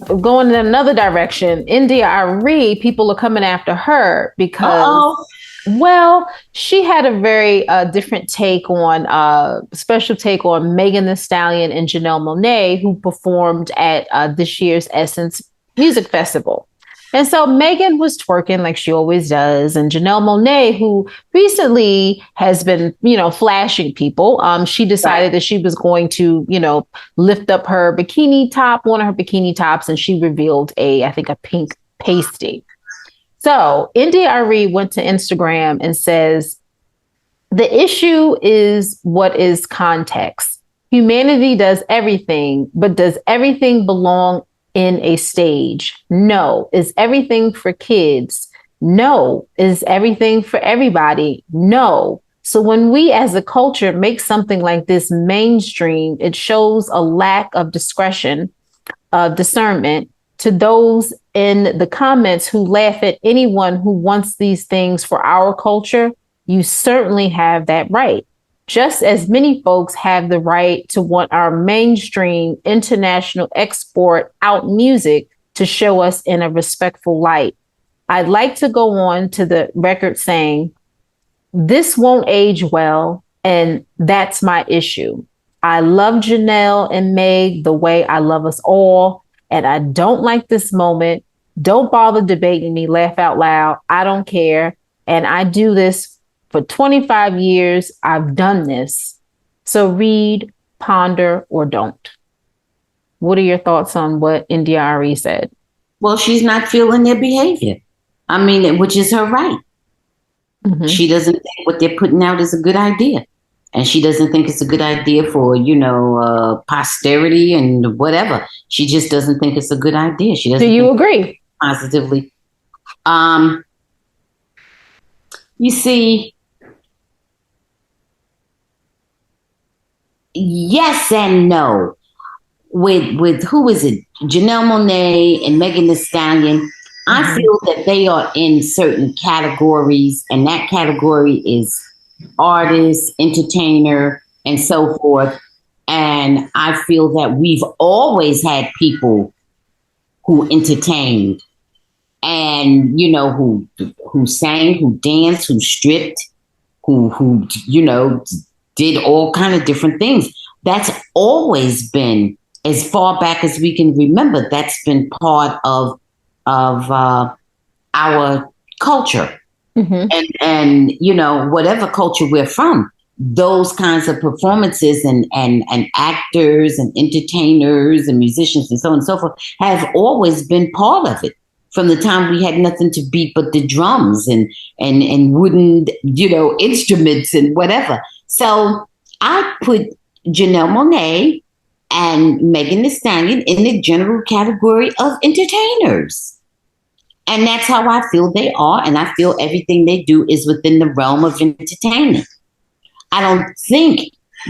going in another direction, India Arie, people are coming after her because, Uh-oh. well, she had a very different take on, special take on Megan Thee Stallion and Janelle Monae, who performed at this year's Essence Music Festival. And so Megan was twerking like she always does, and Janelle Monae, who recently has been, flashing people, she decided that she was going to, lift up her bikini top, one of her bikini tops, and she revealed I think, a pink pasty. So India Arie went to Instagram and says, the issue is what is context. Humanity does everything, but does everything belong in a stage? No. Is everything for kids? No. Is everything for everybody? No. So when we as a culture make something like this mainstream, it shows a lack of discretion, of discernment to those in the comments who laugh at anyone who wants these things for our culture. You certainly have that right. Just as many folks have the right to want our mainstream international export out music to show us in a respectful light. I'd like to go on to the record saying, this won't age well, and that's my issue. I love Janelle and Meg the way I love us all, and I don't like this moment. Don't bother debating me, laugh out loud. I don't care. And I do this for 25 years. I've done this. So read, ponder, or don't. What are your thoughts on what India Arie said? Well, she's not feeling their behavior. I mean, which is her right. Mm-hmm. She doesn't think what they're putting out is a good idea. And she doesn't think it's a good idea for, posterity and whatever. She just doesn't think it's a good idea. She doesn't. Do you agree? Positively. You see, yes and no. With who is it? Janelle Monae and Megan Thee Stallion. Mm-hmm. I feel that they are in certain categories, and that category is artist, entertainer, and so forth. And I feel that we've always had people who entertained and, who sang, who danced, who stripped, who did all kind of different things. That's always been, as far back as we can remember, that's been part of our culture. Mm-hmm. And whatever culture we're from, those kinds of performances and actors and entertainers and musicians and so on and so forth have always been part of it from the time we had nothing to beat but the drums and wooden, instruments and whatever. So I put Janelle Monae and Megan Thee Stallion in the general category of entertainers. And that's how I feel they are. And I feel everything they do is within the realm of entertainment. I don't think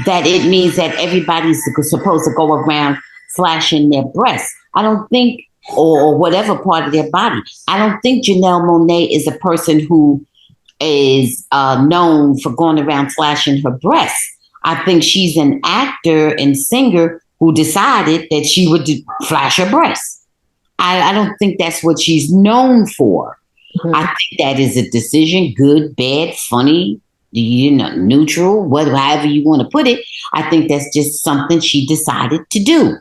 that it means that everybody's supposed to go around flashing their breasts. I don't think, or whatever part of their body. I don't think Janelle Monae is a person who is known for going around flashing her breasts. I think she's an actor and singer who decided that she would flash her breasts. I don't think that's what she's known for. Mm-hmm. I think that is a decision, good, bad, funny, neutral, however you want to put it. I think that's just something she decided to do.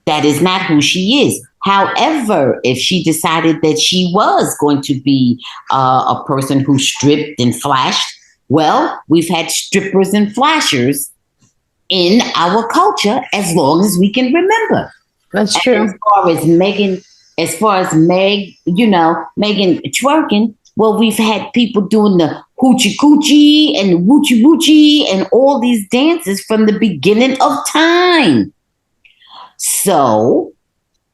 That is not who she is. However, if she decided that she was going to be a person who stripped and flashed, well, we've had strippers and flashers in our culture as long as we can remember. That's true. And as far as Meg, Megan twerking, well, we've had people doing the hoochie coochie and the woochie woochie and all these dances from the beginning of time. So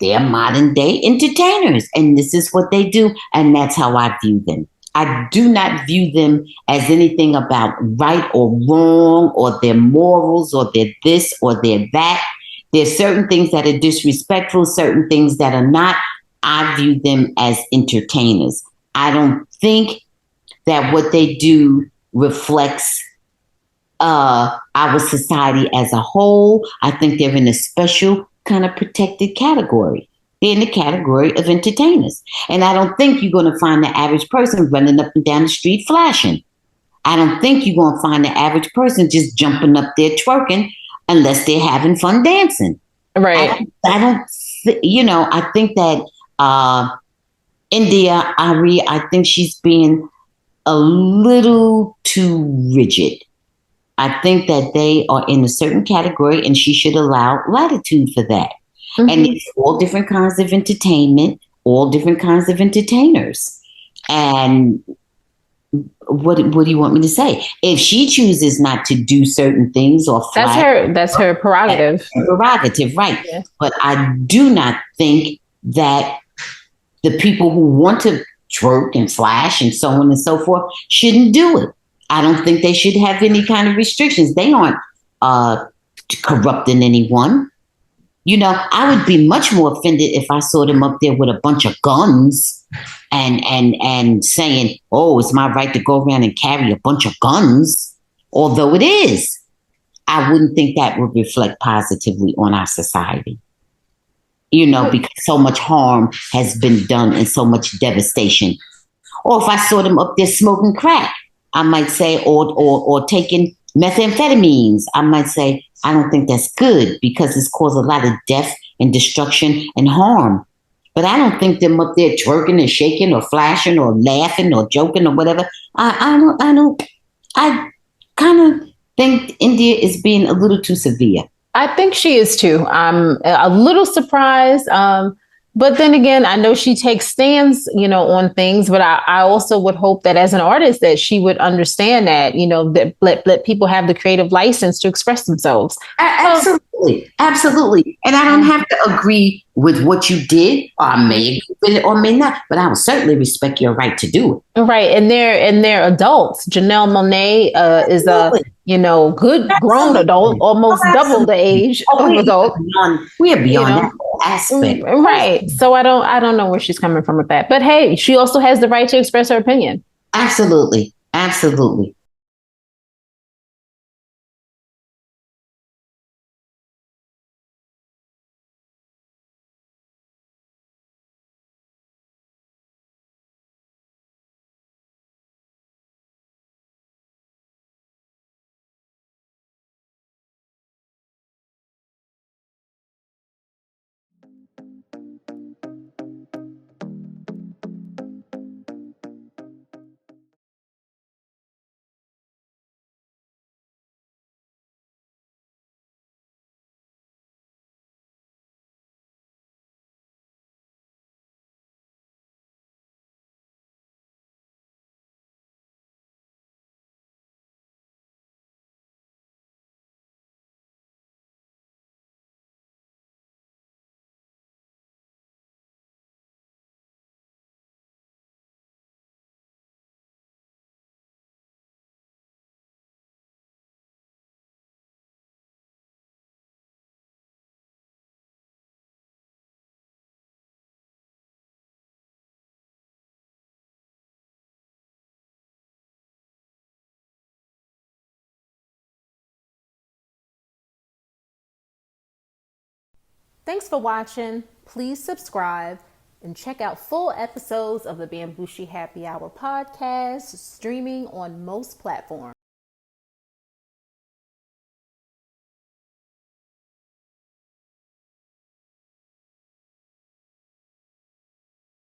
they're modern day entertainers, and this is what they do, and that's how I view them. I do not view them as anything about right or wrong or their morals or their this or their that. There's certain things that are disrespectful, certain things that are not. I view them as entertainers. I don't think that what they do reflects our society as a whole. I think they're in a special kind of protected category. They're in the category of entertainers. And I don't think you're going to find the average person running up and down the street flashing. I don't think you're going to find the average person just jumping up there twerking unless they're having fun dancing. Right. I think that India, Arie, I think she's being a little too rigid. I think that they are in a certain category and she should allow latitude for that. And Mm-hmm. it's all different kinds of entertainment, all different kinds of entertainers. And what do you want me to say? If she chooses not to do certain things or fly, That's her prerogative. prerogative, right? Yeah. But I do not think that the people who want to twerk and flash and so on and so forth shouldn't do it. I don't think they should have any kind of restrictions. They aren't corrupting anyone. I would be much more offended if I saw them up there with a bunch of guns and saying, "Oh, it's my right to go around and carry a bunch of guns." Although it is, I wouldn't think that would reflect positively on our society. Because so much harm has been done and so much devastation. Or if I saw them up there smoking crack, I might say, or taking methamphetamines, I might say, I don't think that's good because it's caused a lot of death and destruction and harm. But I don't think them up there twerking and shaking or flashing or laughing or joking or whatever. I kind of think India is being a little too severe. I think she is too. I'm a little surprised. But then again, I know she takes stands, on things, but I also would hope that as an artist that she would understand that, that let people have the creative license to express themselves. Absolutely. Absolutely. And I don't have to agree with what you did, or I may agree with it or may not, but I will certainly respect your right to do it. Right. And they're adults. Janelle Monae is a, good grown adult, Absolutely. almost double the age of adult. We're beyond that aspect. Right. So I don't know where she's coming from with that. But hey, she also has the right to express her opinion. Absolutely. Absolutely. Thanks for watching. Please subscribe and check out full episodes of the Bamgboshe Happy Hour podcast streaming on most platforms.